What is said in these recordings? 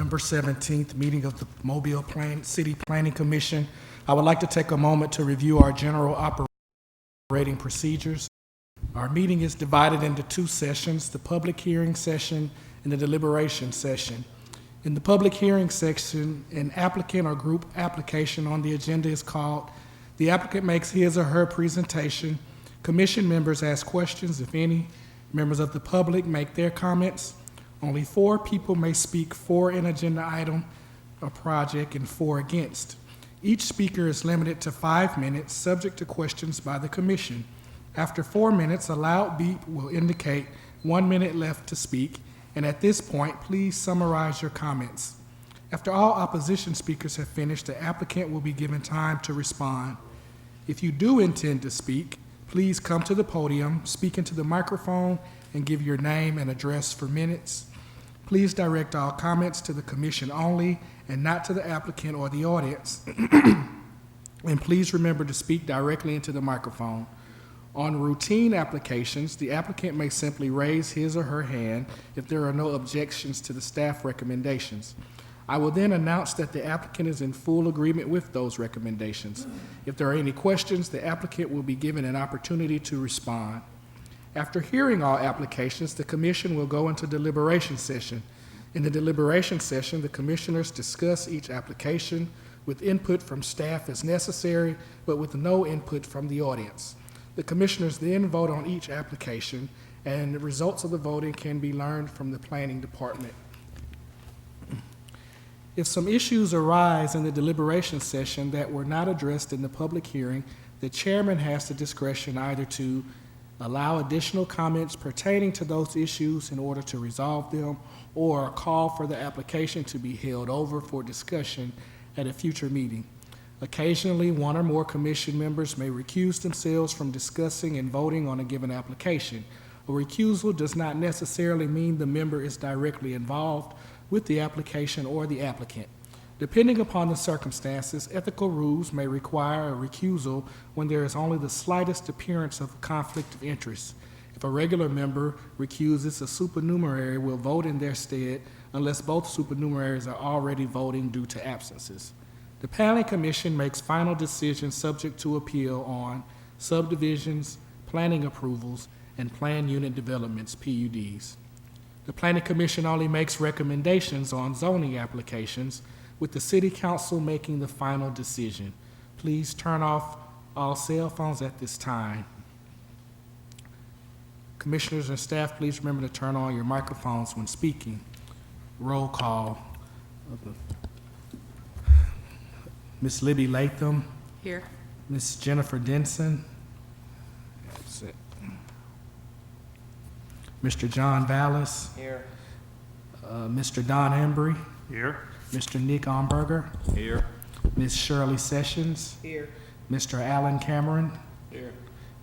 November 17th meeting of the Mobile City Planning Commission. I would like to take a moment to review our general operating procedures. Our meeting is divided into two sessions, the public hearing session and the deliberation session. In the public hearing section, an applicant or group application on the agenda is called. The applicant makes his or her presentation. Commission members ask questions, if any. Members of the public make their comments. Only 4 people may speak for an agenda item or project and 4 against. Each speaker is limited to 5 minutes, subject to questions by the commission. After 4 minutes, a loud beep will indicate 1 minute left to speak, and at this point, please summarize your comments. After all opposition speakers have finished, the applicant will be given time to respond. If you do intend to speak, please come to the podium, speak into the microphone, and give your name and address for minutes. Please direct all comments to the commission only and not to the applicant or the audience. And please remember to speak directly into the microphone. On routine applications, the applicant may simply raise his or her hand if there are no objections to the staff recommendations. I will then announce that the applicant is in full agreement with those recommendations. If there are any questions, the applicant will be given an opportunity to respond. After hearing all applications, the commission will go into deliberation session. In the deliberation session, the commissioners discuss each application with input from staff as necessary, but with no input from the audience. The commissioners then vote on each application, and the results of the voting can be learned from the planning department. If some issues arise in the deliberation session that were not addressed in the public hearing, the chairman has the discretion either to allow additional comments pertaining to those issues in order to resolve them, or call for the application to be held over for discussion at a future meeting. Occasionally, 1 or more commission members may recuse themselves from discussing and voting on a given application. A recusal does not necessarily mean the member is directly involved with the application or the applicant. Depending upon the circumstances, ethical rules may require a recusal when there is only the slightest appearance of a conflict of interest. If a regular member recuses, a supernumerary will vote in their stead unless both supernumeraries are already voting due to absences. The Planning Commission makes final decisions subject to appeal on subdivisions, planning approvals, and planned unit developments, PUDs. The Planning Commission only makes recommendations on zoning applications, with the City Council making the final decision. Please turn off all cell phones at this time. Commissioners and staff, please remember to turn on your microphones when speaking. Roll call. Ms. Libby Latham. Here. Ms. Jennifer Denson. That's it. Mr. John Vallis. Here. Mr. Don Embry. Here. Mr. Nick Omberger. Here. Ms. Shirley Sessions. Here. Mr. Alan Cameron. Here.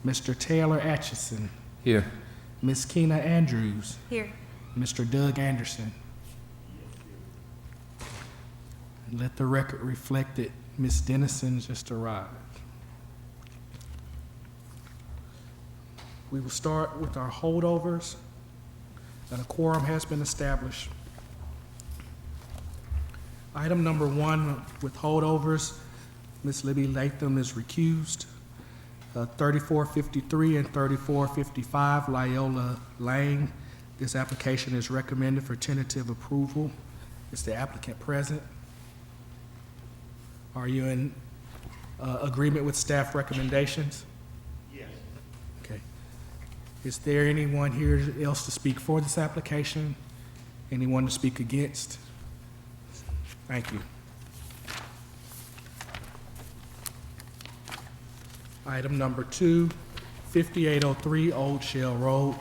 Mr. Taylor Atchison. Here. Ms. Keena Andrews. Here. Mr. Doug Anderson. And let the record reflect that Ms. Dennison just arrived. We will start with our holdovers, and a quorum has been established. Item number 1 with holdovers, Ms. Libby Latham is recused. 3453 and 3455 Loyola Lane. This application is recommended for tentative approval. Is the applicant present? Are you in agreement with staff recommendations? Yes. Okay. Is there anyone here else to speak for this application? Anyone to speak against? Thank you. Item number 2, 5803 Old Shell Road.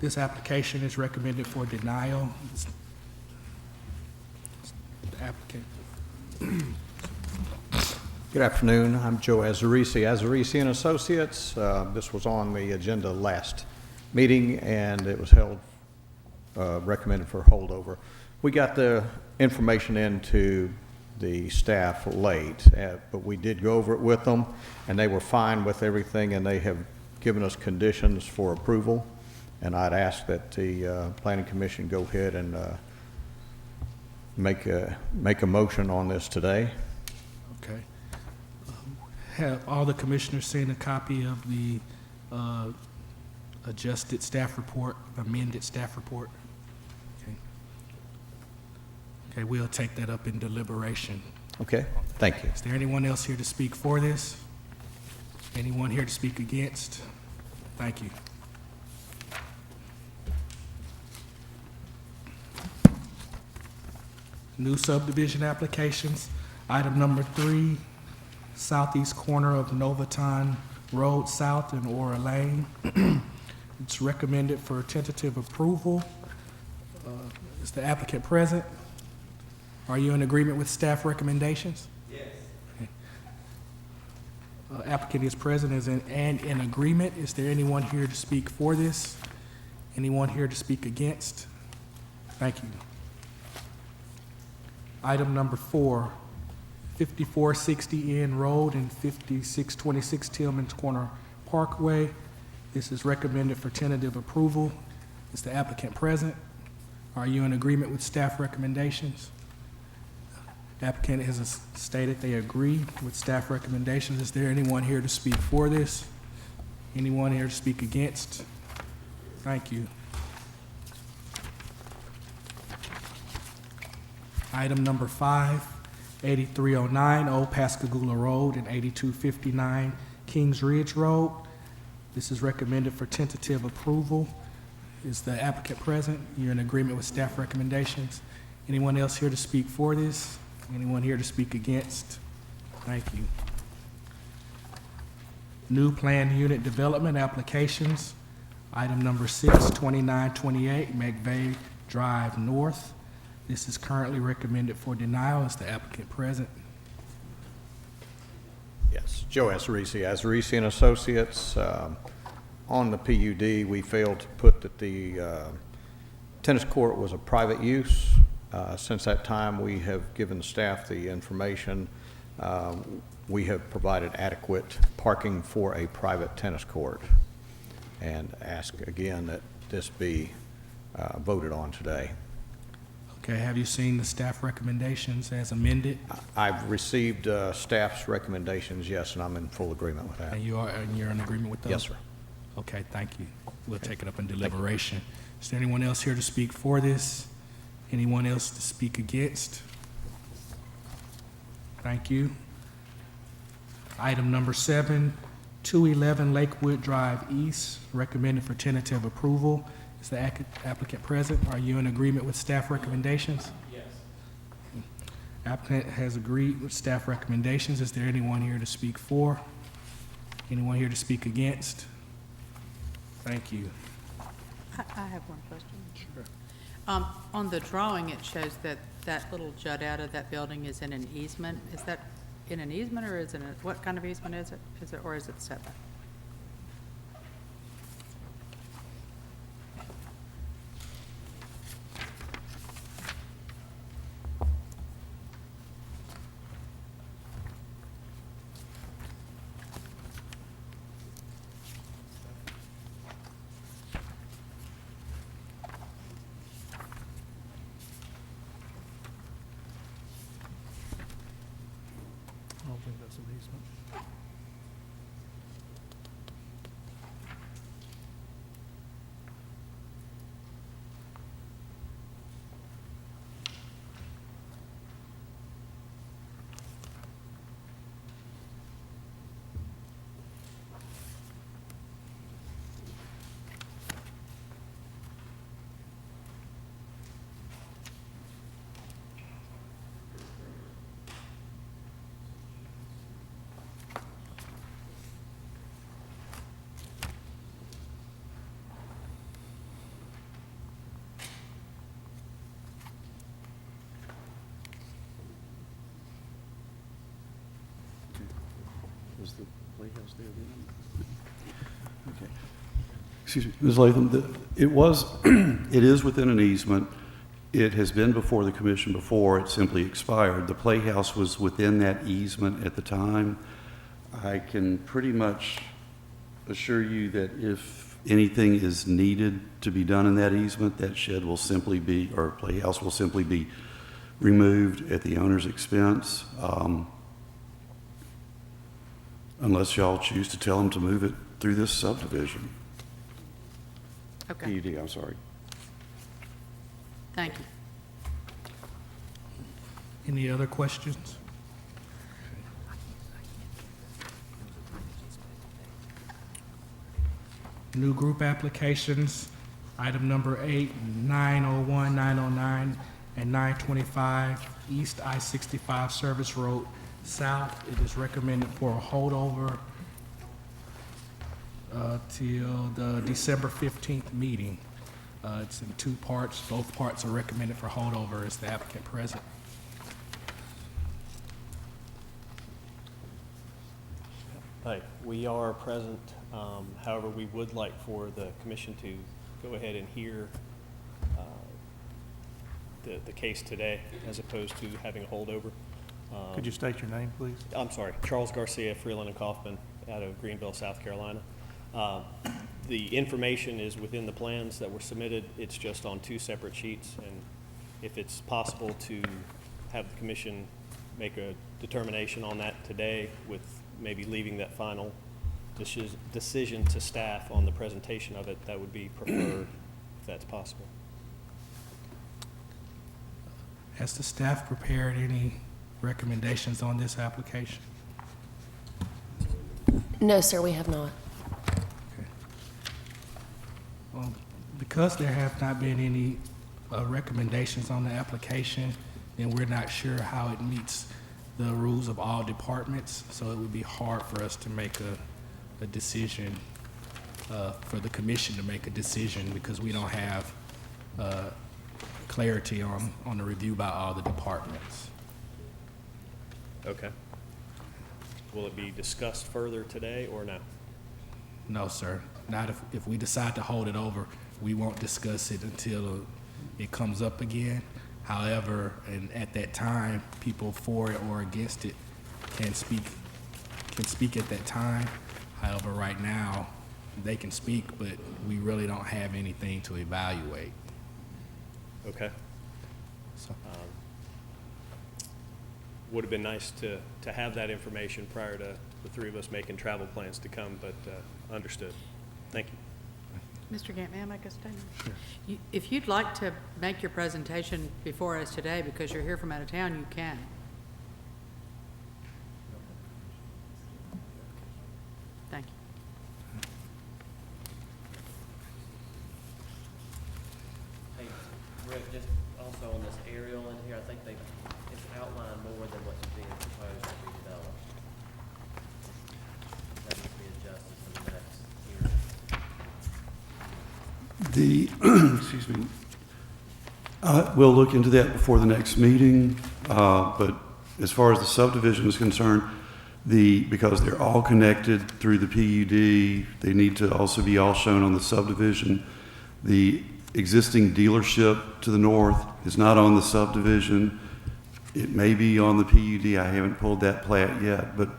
This application is recommended for denial. The applicant. Good afternoon. I'm Joe Azarisi and Associates. This was on the agenda last meeting, and it was held, recommended for holdover. We got the information into the staff late, but we did go over it with them, and they were fine with everything, and they have given us conditions for approval. And I'd ask that the Planning Commission go ahead and make a motion on this today. Okay. Have all the commissioners seen a copy of the adjusted staff report, amended staff report? Okay. Okay, we'll take that up in deliberation. Okay, thank you. Is there anyone else here to speak for this? Anyone here to speak against? Thank you. New subdivision applications. Item number 3, southeast corner of Novaton Road South and Ora Lane. It's recommended for tentative approval. Is the applicant present? Are you in agreement with staff recommendations? Yes. Applicant is present and in agreement. Is there anyone here to speak for this? Anyone here to speak against? Thank you. Item number 4, 5460 N Road and 5626 Tillman's Corner Parkway. This is recommended for tentative approval. Is the applicant present? Are you in agreement with staff recommendations? Applicant has stated they agree with staff recommendations. Is there anyone here to speak for this? Anyone here to speak against? Thank you. Item number 5, 8309 Old Pascagoula Road and 8259 Kings Ridge Road. This is recommended for tentative approval. Is the applicant present? You're in agreement with staff recommendations. Anyone else here to speak for this? Anyone here to speak against? Thank you. New planned unit development applications. Item number 6, 2928 McVeigh Drive North. This is currently recommended for denial. Is the applicant present? Yes, Joe Azarisi, Azarisi and Associates. On the PUD, we failed to put that the tennis court was a private use. Since that time, we have given staff the information. We have provided adequate parking for a private tennis court, and ask again that this be voted on today. Okay, have you seen the staff recommendations as amended? I've received staff's recommendations, yes, and I'm in full agreement with that. And you're in agreement with those? Yes, sir. Okay, thank you. We'll take it up in deliberation. Is there anyone else here to speak for this? Anyone else to speak against? Thank you. Item number 7, 211 Lakewood Drive East, recommended for tentative approval. Is the applicant present? Are you in agreement with staff recommendations? Yes. Applicant has agreed with staff recommendations. Is there anyone here to speak for? Anyone here to speak against? Thank you. I have one question. Sure. On the drawing, it shows that that little jut out of that building is in an easement. Is that in an easement, or is it what kind of easement is it? Or is it setback? I don't think that's an easement. Is the playhouse there then? Okay. Excuse me, Ms. Latham, it is within an easement. It has been before the commission before. It simply expired. The playhouse was within that easement at the time. I can pretty much assure you that if anything is needed to be done in that easement, that shed will simply be, or playhouse will simply be removed at the owner's expense, unless y'all choose to tell them to move it through this subdivision. Okay, PUD, I'm sorry. thank you. Any other questions? New group applications, item number 8, 901, 909, and 925 East I-65 Service Road South. It is recommended for a holdover till the December 15th meeting. It's in 2 parts. Both parts are recommended for holdover. Is the applicant present? Hi, we are present. However, we would like for the commission to go ahead and hear the case today as opposed to having a holdover. Could you state your name, please? I'm sorry, Charles Garcia, Freeland and Kaufman, out of Greenville, South Carolina. The information is within the plans that were submitted. It's just on 2 separate sheets, and if it's possible to have the commission make a determination on that today with maybe leaving that final decision to staff on the presentation of it, that would be preferred, if that's possible. Has the staff prepared any recommendations on this application? No, sir, we have not. Well, because there have not been any recommendations on the application, then we're not sure how it meets the rules of all departments, so it would be hard for us to make a decision, for the commission to make a decision, because we don't have clarity on the review by all the departments. Okay. Will it be discussed further today or no? No, sir. Not if we decide to hold it over, we won't discuss it until it comes up again. However, and at that time, people for it or against it can speak at that time. However, right now, they can speak, but we really don't have anything to evaluate. Okay. So, Would have been nice to have that information prior to the 3 of us making travel plans to come, but understood. Thank you. Mr. Gant, may I make a statement? Sure. If you'd like to make your presentation before us today, because you're here from out of town, you can. Thank you. Hey, Rick, just also on this aerial in here, I think it's outlined more than what's being proposed to be developed. That needs to be adjusted for the next hearing. Excuse me. We'll look into that before the next meeting, but as far as the subdivision is concerned, because they're all connected through the PUD, they need to also be all shown on the subdivision. The existing dealership to the north is not on the subdivision. It may be on the PUD. I haven't pulled that plat yet, but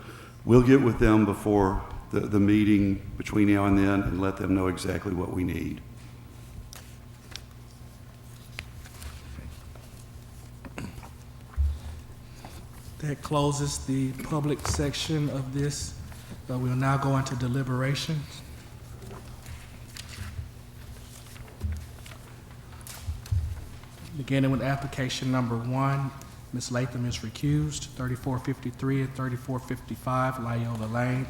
we'll get with them before the meeting between now and then and let them know exactly what we need. that closes the public section of this. We'll now go into deliberations. Beginning with application number 1, Ms. Latham is recused, 3453 and 3455 Loyola Lane,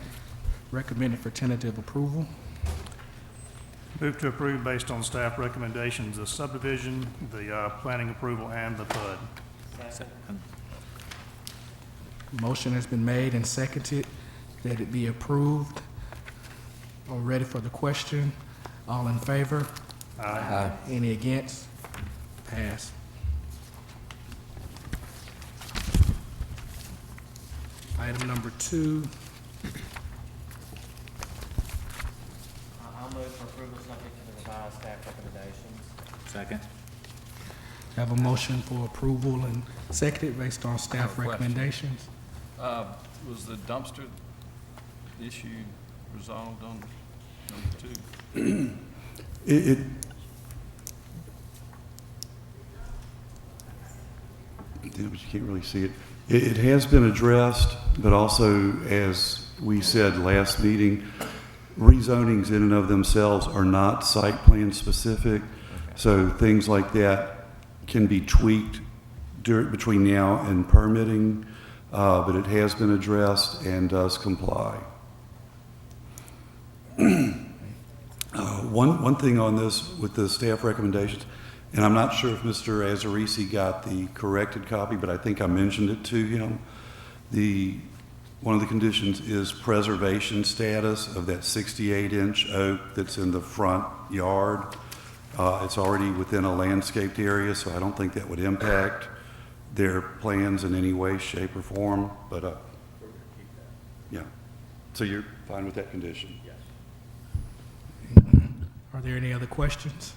recommended for tentative approval. Move to approve based on staff recommendations, the subdivision, the planning approval, and the PUD. Motion has been made and seconded that it be approved. Are we ready for the question? All in favor? Aye. Any against? Pass. Item number 2, I'll move for approval subject to the revised staff recommendations. Second. have a motion for approval and seconded based on staff I have a question. recommendations. Was the dumpster issue resolved on number 2? Yeah, but you can't really see it. It has been addressed, but also, as we said last meeting, rezonings in and of themselves are not site plan specific. So things like that can be tweaked between now and permitting, but it has been addressed and does comply. One thing on this with the staff recommendations, and I'm not sure if Mr. Azarisi got the corrected copy, but I think I mentioned it to him. One of the conditions is preservation status of that 68-inch oak that's in the front yard. It's already within a landscaped area, so I don't think that would impact their plans in any way, shape, or form, but, yeah. So you're fine with that condition? Yes. Are there any other questions?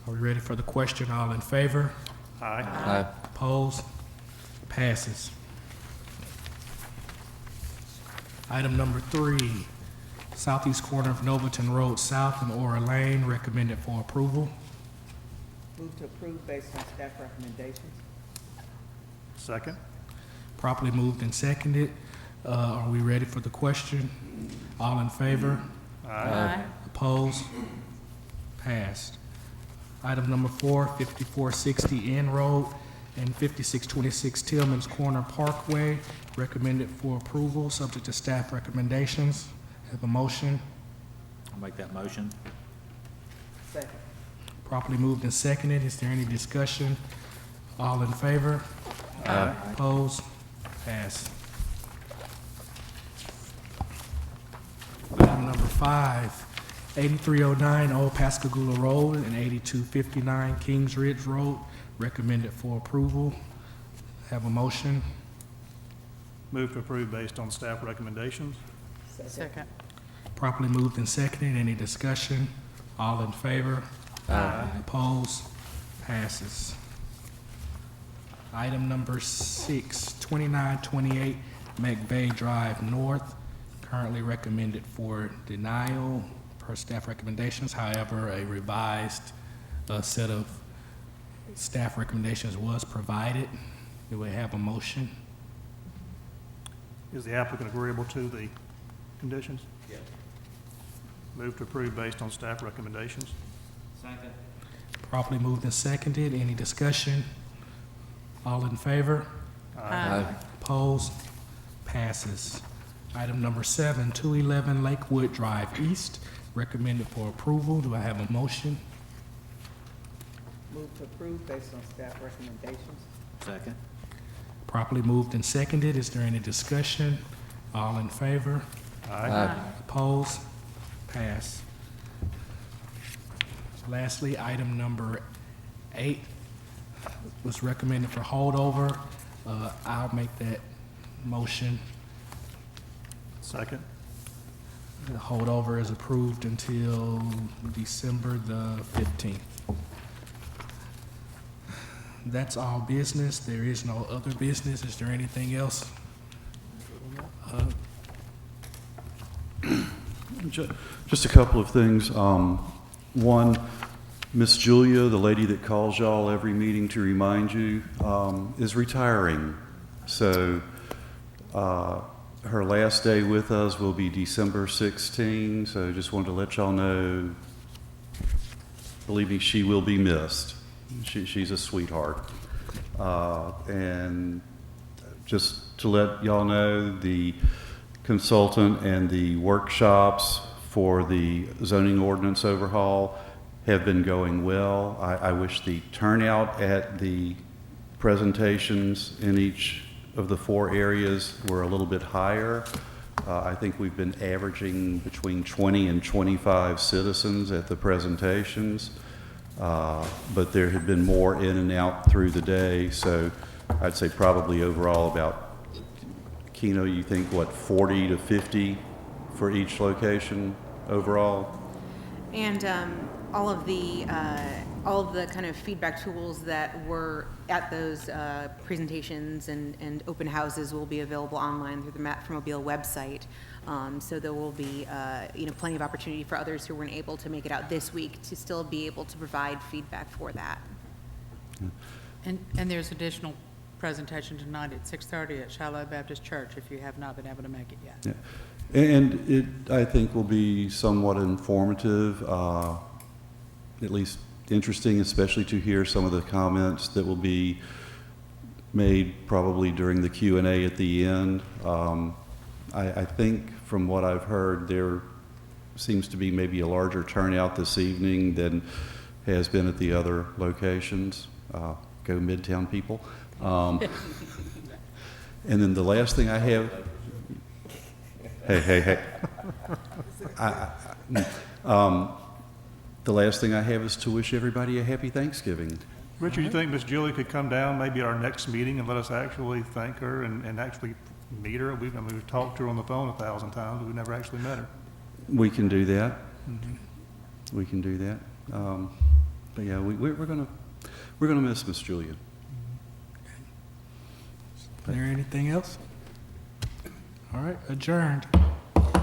Are we ready for the question? All in favor? Aye. Opposed? Passes. Item number 3, southeast corner of Novelton Road South and Ora Lane, recommended for approval. Move to approve based on staff recommendations. Second? Properly moved and seconded. Are we ready for the question? All in favor? Aye. Opposed? Passed. Item number 4, 5460 N Road and 5626 Tillman's Corner Parkway, recommended for approval, subject to staff recommendations. Have a motion. I'll make that motion. Second. Properly moved and seconded. Is there any discussion? All in favor? Aye. Opposed? Passed. Item number 5, 8309 Old Pascagoula Road and 8259 Kings Ridge Road, recommended for approval. Have a motion. Move to approve based on staff recommendations. Second. Properly moved and seconded. Any discussion? All in favor? Opposed? Passes. Item number 6, 2928 McVeigh Drive North, currently recommended for denial per staff recommendations. However, a revised set of staff recommendations was provided. Do we have a motion? Is the applicant agreeable to the conditions? Yes. Move to approve based on staff recommendations. Second. Properly moved and seconded. Any discussion? All in favor? Aye. Opposed? Passes. Item number 7, 211 Lakewood Drive East, recommended for approval. Do I have a motion? Move to approve based on staff recommendations. Second. Properly moved and seconded. Is there any discussion? All in favor? Opposed? Pass. Lastly, item number 8 was recommended for holdover. I'll make that motion. Second? The holdover is approved until December the 15th. That's all business. There is no other business. Is there anything else? Just a couple of things. One, Miss Julia, the lady that calls y'all every meeting to remind you, is retiring. So her last day with us will be December 16. So just wanted to let y'all know, believe me, she will be missed. She's a sweetheart. And just to let y'all know, the consultant and the workshops for the zoning ordinance overhaul have been going well. I wish the turnout at the presentations in each of the 4 areas were a little bit higher. I think we've been averaging between 20 and 25 citizens at the presentations, but there have been more in and out through the day, so I'd say probably overall about, Keno, you think, what, 40 to 50 for each location overall? And all of the kind of feedback tools that were at those presentations and open houses will be available online through the Map for Mobile website. So there will be plenty of opportunity for others who weren't able to make it out this week to still be able to provide feedback for that. And there's additional presentation tonight at 6:30 at Shiloh Baptist Church, if you have not been able to make it yet. Yeah. And it, I think, will be somewhat informative, at least interesting, especially to hear some of the comments that will be made probably during the Q&A at the end. I think from what I've heard, there seems to be maybe a larger turnout this evening than has been at the other locations. Go Midtown people. And then the last thing I have, hey. The last thing I have is to wish everybody a happy Thanksgiving. Richard, you think Miss Julie could come down maybe at our next meeting and let us actually thank her and actually meet her? We've talked to her on the phone 1,000 times, but we've never actually met her. We can do that. We can do that. But yeah, we're gonna miss Miss Julia. Is there anything else? All right, adjourned.